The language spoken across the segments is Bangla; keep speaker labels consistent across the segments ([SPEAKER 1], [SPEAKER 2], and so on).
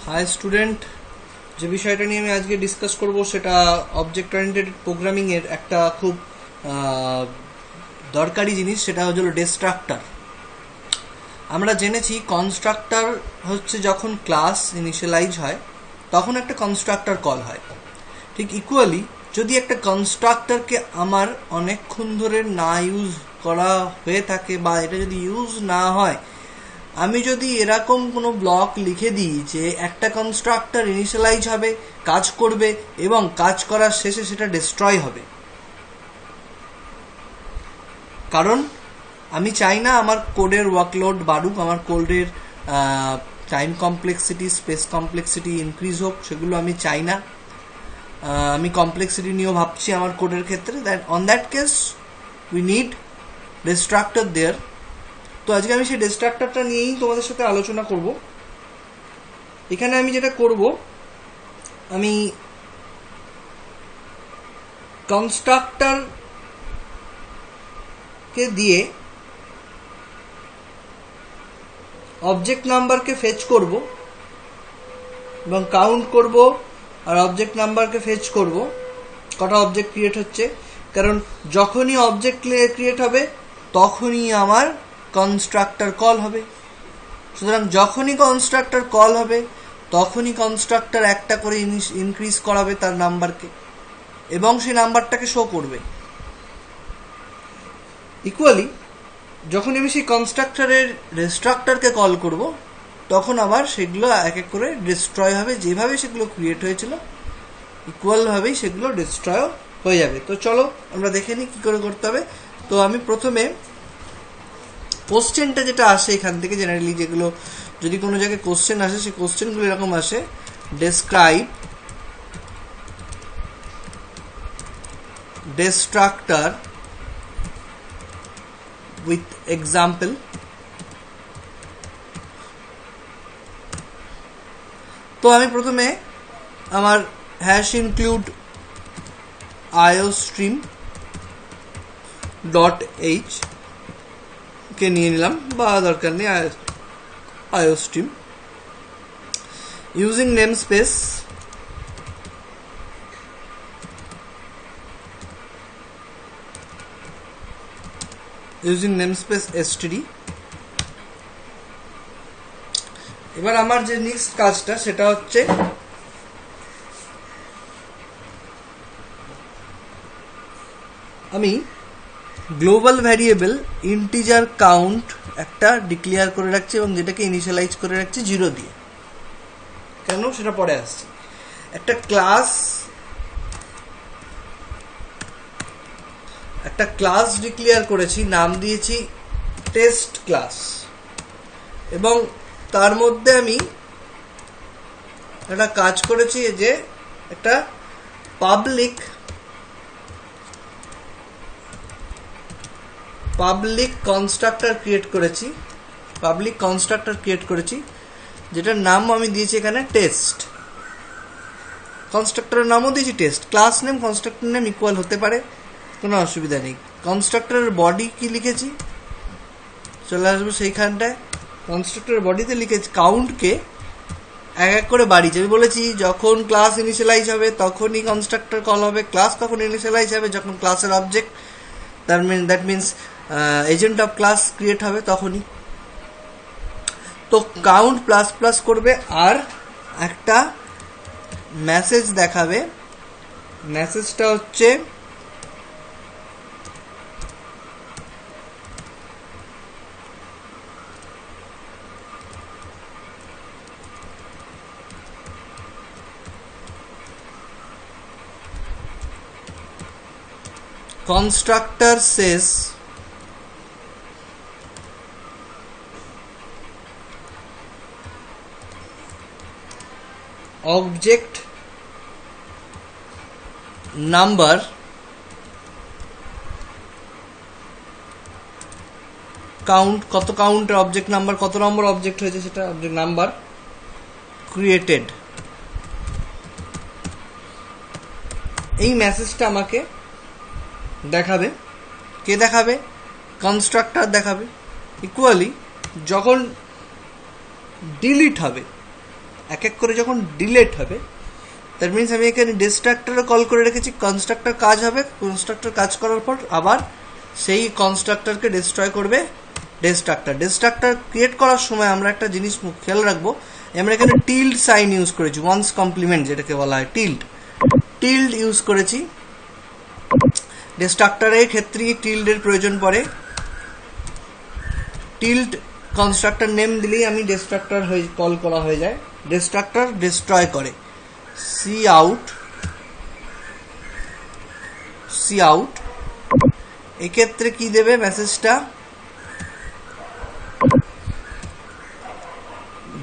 [SPEAKER 1] হাই স্টুডেন্ট, যে বিষয়টা নিয়ে আমি আজকে ডিসকাস করব সেটা অবজেক্ট ওরিয়েন্টেড প্রোগ্রামিং এর একটা খুব দরকারি জিনিস, সেটা হলো ডিস্ট্রাক্টর। আমরা জেনেছি কনস্ট্রাক্টর হচ্ছে যখন ক্লাস ইনিশিয়ালাইজ হয় তখন একটা কনস্ট্রাক্টর কল হয়। ঠিক ইকুয়ালি যদি একটা কনস্ট্রাক্টরকে আমার অনেকক্ষণ ধরে না ইউজ করা হয়ে থাকে বা এটা যদি ইউজ না হয়, আমি যদি এরকম কোনো ব্লক লিখে দিই যে একটা কনস্ট্রাক্টর ইনিশিয়ালাইজ হবে, কাজ করবে এবং কাজ করার শেষে সেটা ডিস্ট্রয় হবে, কারণ আমি চাই না আমার কোডের ওয়ার্কলোড বাড়ুক, আমার কোডের time complexity, space complexity increase হোক, সেগুলো আমি চাই না। আমি কমপ্লেক্সিটি নিয়েও ভাবছি আমার কোডের ক্ষেত্রে। On that case we need destructor there. তো আজকে আমি সেই ডিস্ট্রাক্টরটা নিয়েই তোমাদের সাথে আলোচনা করব। এখানে আমি যেটা করব, আমি কনস্ট্রাক্টরকে দিয়ে অবজেক্ট নাম্বারকে ফেচ করব এবং কাউন্ট করব, আর অবজেক্ট নাম্বারকে ফেচ করব কটা অবজেক্ট ক্রিয়েট হচ্ছে, কারণ যখনই অবজেক্ট ক্রিয়েট হবে তখনই আমার কনস্ট্রাক্টর কল হবে। সুতরাং যখনই কনস্ট্রাক্টর কল হবে তখনই কনস্ট্রাক্টর একটা করে ইনক্রিজ করাবে তার নাম্বারকে এবং সেই নাম্বারটাকে শো করবে। ইকুয়ালি যখন আমি সেই কনস্ট্রাক্টরের ডিস্ট্রাক্টরকে কল করব তখন আবার সেগুলো এক এক করে ডিস্ট্রয় হবে, যেভাবে সেগুলো ক্রিয়েট হয়েছিল ইকুয়ালভাবেই সেগুলো ডিস্ট্রয় হয়ে যাবে। তো চলো আমরা দেখে নিই কী করে করতে হবে। তো আমি প্রথমে কোশ্চেনটা যেটা আসে এখান থেকে, জেনারেলি যেগুলো যদি কোনো জায়গায় কোশ্চেন আসে সেই কোশ্চেনগুলো এরকম আসে: ডেসক্রাইব ডিস্ট্রাক্টর উইথ এক্সাম্পল। তো আমি প্রথমে আমার হ্যাশ ইনক্লুড iostream .h কে নিয়ে নিলাম, বা দরকার নেই iostream, ইউজিং নেমস্পেস std। এবার আমার যে নেক্সট কাজটা সেটা হচ্ছে আমি গ্লোবাল ভ্যারিয়েবল ইন্টিজার কাউন্ট একটা ডিক্লেয়ার করে রাখছি এবং যেটাকে ইনিশিয়ালাইজ করে রাখছি 0 দিয়ে। কেন সেটা পরে আসছে। একটা ক্লাস ডিক্লেয়ার করেছি, নাম দিয়েছি টেস্ট ক্লাস, এবং তার মধ্যে আমি একটা কাজ করেছি যে একটা পাবলিক কনস্ট্রাক্টর ক্রিয়েট করেছি, যেটার নাম আমি দিয়েছি এখানে টেস্ট। কনস্ট্রাক্টরের নামও দিয়েছি test. Class name constructor name equal হতে পারে, কোনো অসুবিধা নেই। কনস্ট্রাক্টরের বডি কি লিখেছি, চলে আসবো সেইখানটায়। কনস্ট্রাক্টরের বডিতে লিখেছি কাউন্টকে এক এক করে বাড়িয়েছি। আমি বলেছি যখন ক্লাস ইনিশিয়ালাইজ হবে তখনই কনস্ট্রাক্টর কল হবে। ক্লাস কখন ইনিশিয়ালাইজ হবে, যখন ক্লাসের object, that means agent of class create হবে তখনই। তো কাউন্ট প্লাস প্লাস করবে আর একটা মেসেজ দেখাবে। মেসেজটা হচ্ছে constructor says object number count, কত কাউন্ট অবজেক্ট নাম্বার, কত নম্বর অবজেক্ট হয়েছে সেটা অবজেক্ট নাম্বার ক্রিয়েটেড। এই মেসেজটা আমাকে দেখাবে। কে দেখাবে? কনস্ট্রাক্টর দেখাবে। ইকুয়ালি যখন ডিলিট হবে এক এক করে যখন ডিলেট হবে, দ্যাট মিনস আমি এখানে ডিস্ট্রাক্টরে কল করে রেখেছি, কনস্ট্রাক্টর কাজ হবে, কনস্ট্রাক্টর কাজ করার পর আবার সেই কনস্ট্রাক্টরকে ডিস্ট্রয় করবে ডিস্ট্রাক্টর ক্রিয়েট করার সময় আমরা একটা জিনিস খেয়াল রাখবো, আমরা এখানে টিল্ড সাইন ইউজ করেছি, ওয়ান্স কমপ্লিমেন্ট যেটাকে বলা হয় টিল্ড ইউজ করেছি। ডিস্ট্রাক্টরের ক্ষেত্রে টিল্ডের প্রয়োজন পড়ে। টিল্ড কনস্ট্রাক্টর নেম দিলেই আমি ডিস্ট্রাক্টর কল করা হয়ে যায়, ডিস্ট্রাক্টর ডিস্ট্রয় করে। সি আউট এক্ষেত্রে কি দেবে মেসেজটা,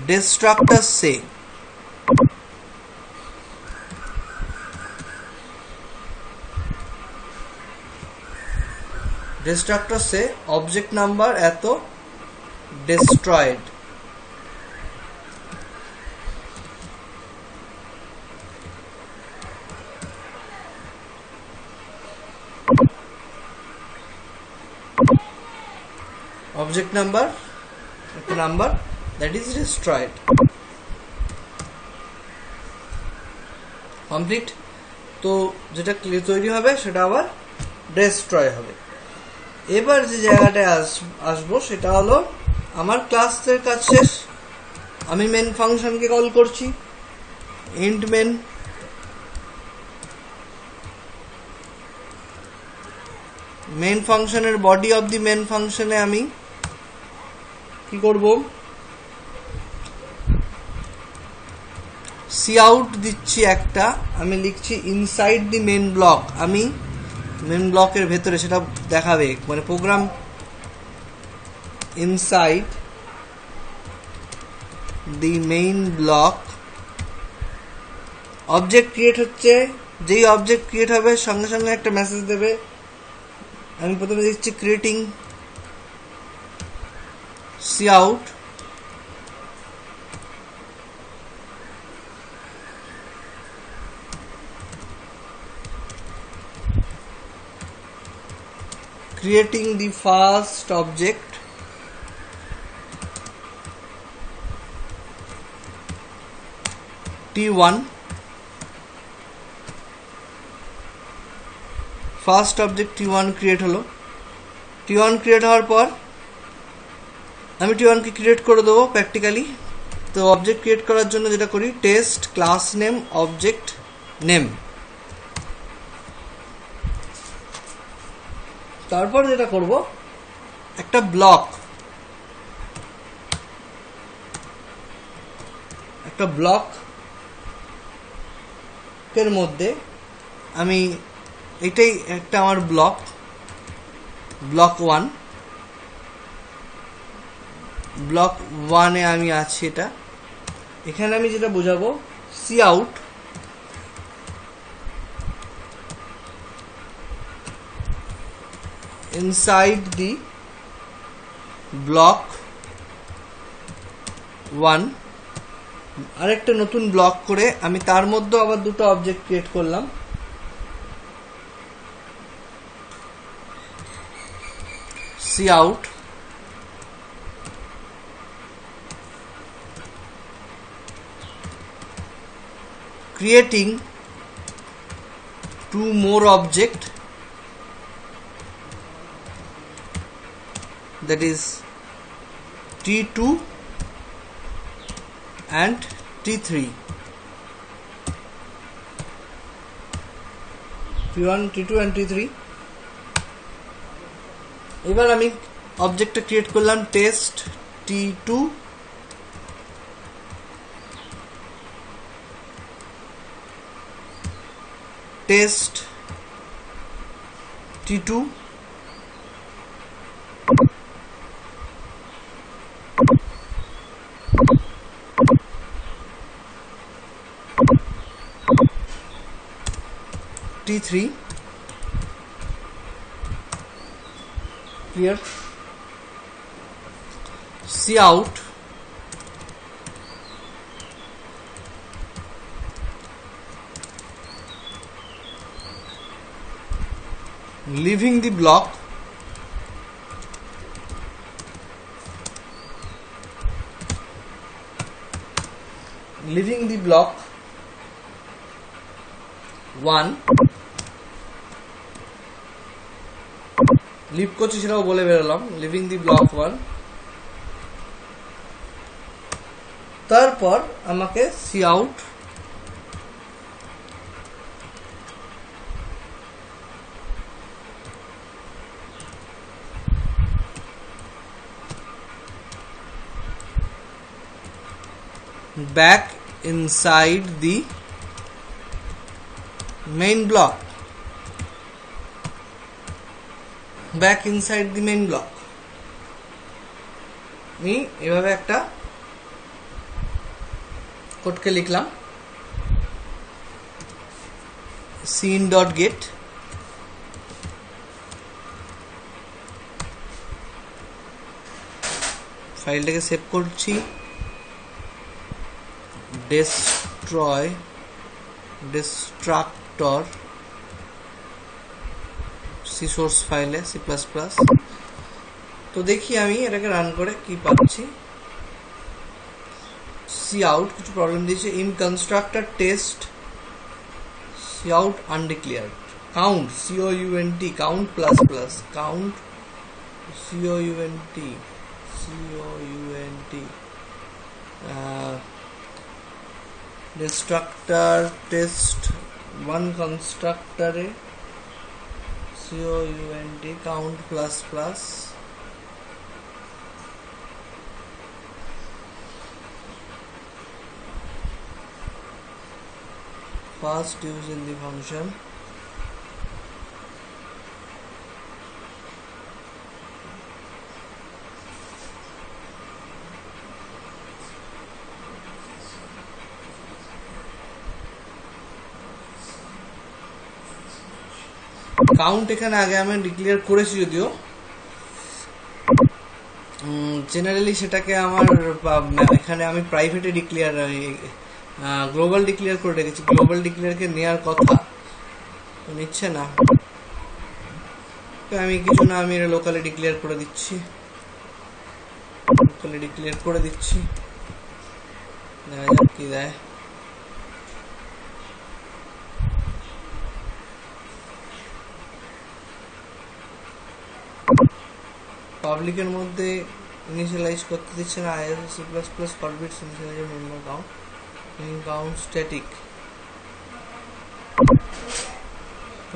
[SPEAKER 1] ডিস্ট্রাক্টর সে। ডিস্ট্রাক্টর সে অবজেক্ট নাম্বার এত destroyed। object number একটা number that is destroyed। Complete. তো যেটা তৈরি হবে সেটা আবার destroy হবে। এবার যে জায়গাটায় আসবো সেটা হলো আমার ক্লাসের কাজ শেষ, আমি মেন ফাংশনকে কল করছি, ইন্ট মেন ফাংশনের বডি অফ দি মেন ফাংশনে আমি কি করব, সি আউট দিচ্ছি একটা, আমি লিখছি ইনসাইড দি মেন ব্লক, আমি মেন ব্লকের ভেতরে সেটা দেখাবে, মানে program inside the main block. Object create হচ্ছে, যেই অবজেক্ট ক্রিয়েট হবে সঙ্গে সঙ্গে একটা মেসেজ দেবে। আমি প্রথমে দিচ্ছি creating C out, creating the first object, t1, first object t1 create হলো। t1 ক্রিয়েট হওয়ার পর আমি t1 কে ক্রিয়েট করে দেবো প্র্যাকটিক্যালি। তো অবজেক্ট ক্রিয়েট করার জন্য যেটা করি, test class name object name, তারপর যেটা করব একটা ব্লকের মধ্যে আমি এটাই একটা আমার ব্লক 1, ব্লক 1 এ আমি আছি। এটা এখানে আমি যেটা বোঝাবো, C out inside the block 1, আরেকটা নতুন ব্লক করে আমি তার মধ্যে আবার দুটো অবজেক্ট ক্রিয়েট করলাম। C out creating 2 more object, that is t2 and t3, t1 t2 and t3। এবার আমি অবজেক্টটা ক্রিয়েট করলাম test t2, test t2, t3 clear। C out leaving the block, leaving the block 1 leave করছি সেটাও বলে বেরোলাম, লিভিং দি ব্লক 1। তারপর আমাকে C out back inside the main block, back inside the main block। আমি এভাবে একটা কোডকে লিখলাম, scene.get ফাইলটাকে সেভ করছি, destructor C সোর্স ফাইলে C++। তো দেখি আমি এটাকে রান করে কি পাচ্ছি। সি আউট কিছু প্রবলেম দিয়েছে, in constructor test C out undeclared, count COUNT count plus plus count COUNT destructor test 1 constructor এ COUNT count plus plus first using the function count এখানে আগে আমি ডিক্লেয়ার করেছি, যদিও জেনারেলি সেটাকে আমার এখানে আমি প্রাইভেটে ডিক্লেয়ার গ্লোবাল ডিক্লেয়ার করে রেখেছি। গ্লোবাল ডিক্লেয়ারকে নেওয়ার কথা নিচ্ছে না, আমি কিছু না, আমি এটা লোকালি ডিক্লেয়ার করে দিচ্ছি, দেখা যাক কি দেয়। পাবলিকের মধ্যে ইনিশিয়ালাইজ করতে দিচ্ছে না, ISO C++ forbids initialize member count, making count static।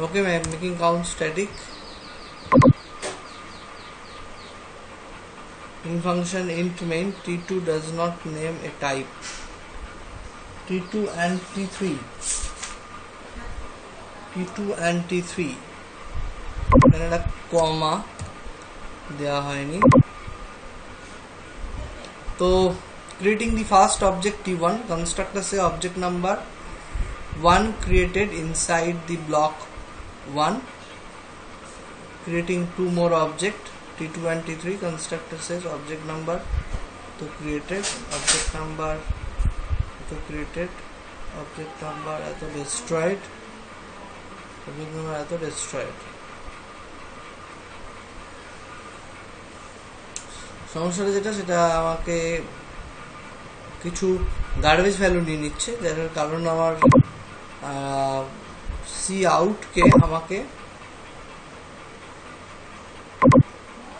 [SPEAKER 1] Okay, I am making count static। In function int main t2 does not name a type, t2 and t3 এখানে একটা কমা দেওয়া হয়নি। তো creating the first object t1, constructor say object number 1 created inside the block 1, creating 2 more object t2 and t3, constructor says object number to created, object number to created, object number এত destroyed, object number এত destroyed। সমস্যাটা যেটা, সেটা আমাকে কিছু গার্বেজ ভ্যালু নিয়ে নিচ্ছে, যার কারণ আমার সি আউটকে আমাকে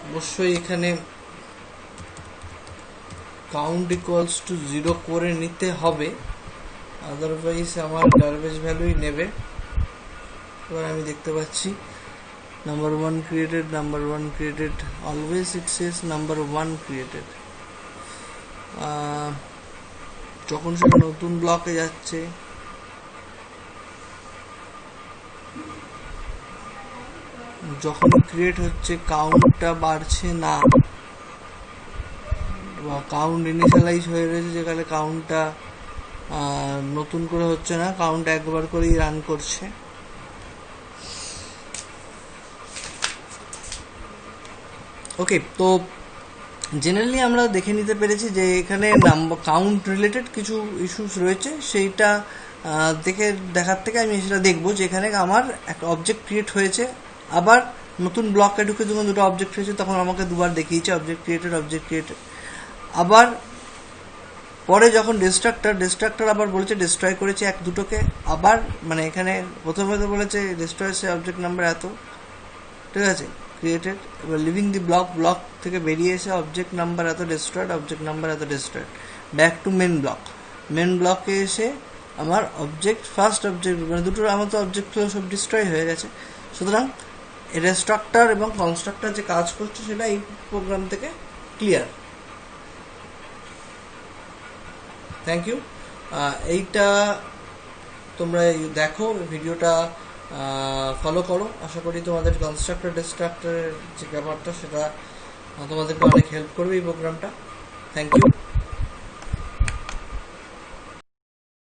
[SPEAKER 1] অবশ্যই এখানে কাউন্ট ইকুয়ালস টু 0 করে নিতে হবে, আদারওয়াইজ আমার গার্বেজ ভ্যালুই নেবে। এবার আমি দেখতে পাচ্ছি number 1 created, always it says number 1 created। যখন সেটা নতুন ব্লকে যাচ্ছে, যখন ক্রিয়েট হচ্ছে কাউন্টটা বাড়ছে না, বা কাউন্ট ইনিশিয়ালাইজ হয়ে রয়েছে যেখানে কাউন্টটা নতুন করে হচ্ছে না, কাউন্ট একবার করেই রান করছে। ওকে, তো জেনারেলি আমরা দেখে নিতে পেরেছি যে এখানে কাউন্ট রিলেটেড কিছু ইস্যুস রয়েছে, সেইটা দেখার থেকে আমি সেটা দেখবো যে এখানে আমার একটা অবজেক্ট ক্রিয়েট হয়েছে, আবার নতুন ব্লকে ঢুকে যখন দুটো অবজেক্ট হয়েছে তখন আমাকে দুবার দেখিয়েছে অবজেক্ট ক্রিয়েটেড, আবার পরে যখন ডিস্ট্রাক্টর আবার বলেছে ডিস্ট্রয় করেছে এক দুটোকে, আবার মানে এখানে প্রথমে তো বলেছে ডিস্ট্রয় সে অবজেক্ট নাম্বার এত, ঠিক আছে, ক্রিয়েটেড। এবার লিভিং দি ব্লক থেকে বেরিয়ে এসে অবজেক্ট নাম্বার এত ডিস্ট্রয়েড, অবজেক্ট নাম্বার এত ডিস্ট্রয়েড, ব্যাক টু মেন ব্লকে এসে আমার ফার্স্ট অবজেক্ট মানে দুটোর আমার তো অবজেক্টগুলো সব ডিস্ট্রয় হয়ে গেছে। সুতরাং রেস্ট্রাক্টর এবং কনস্ট্রাক্টর যে কাজ করছে সেটা এই প্রোগ্রাম থেকে ক্লিয়ার। Thank you. এইটা তোমরা দেখো, ভিডিওটা ফলো করো। আশা করি তোমাদের কনস্ট্রাক্টর ডিস্ট্রাক্টরের যে ব্যাপারটা সেটা তোমাদেরকে অনেক হেল্প করবে এই প্রোগ্রামটা। Thank you.